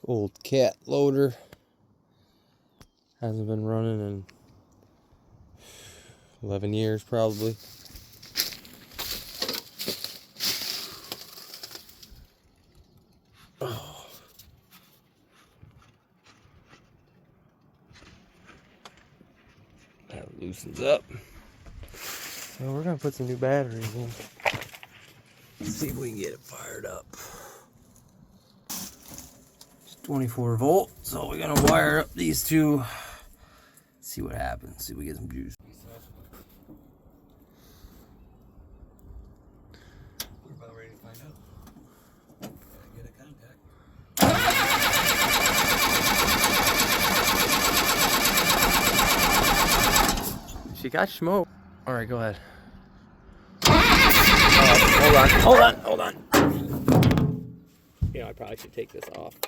Old cat loader. Hasn't been running in 11 years probably. Oh. That loosens up. So we're gonna put some new batteries in. Let's see if we can get it fired up. It's 24 volt, so we're gonna wire up these two. See what happens. See if we get some juice. We're about ready to find out. Gotta get a contact. She got smoke. All right, go ahead. Hold on. You know, I probably should take this off.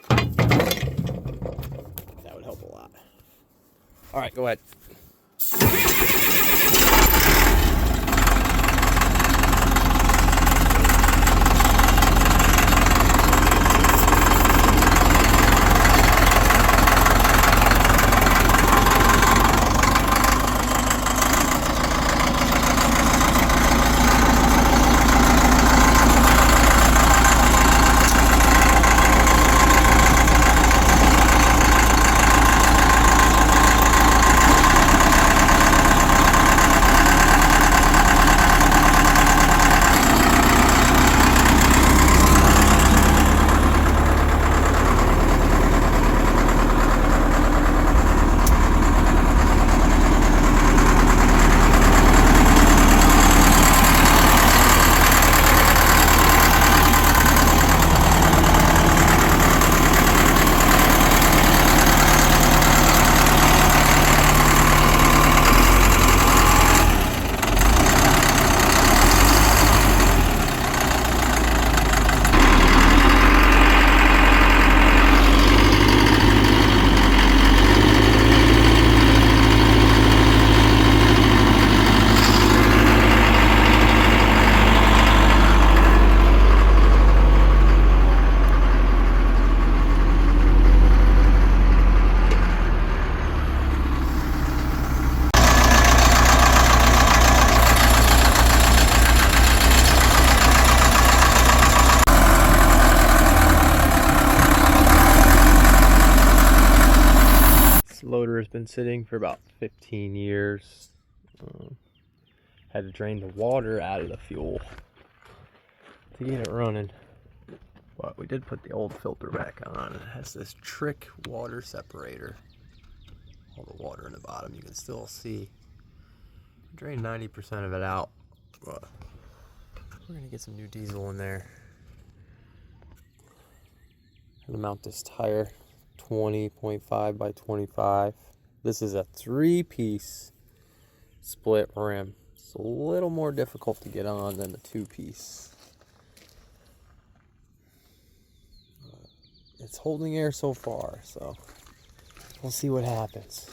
That would help a lot. All right, go ahead. Loader has been sitting for about 15 years. Had to drain the water out of the fuel to get it running. But we did put the old filter back on. It has this trick water separator. All the water in the bottom, you can still see. Drain 90% of it out. But we're gonna get some new diesel in there. I'm gonna mount this tire. 20.5 by 25. This is a 3-piece split rim. It's a little more difficult to get on than the 2-piece. It's holding air so far, so we'll see what happens.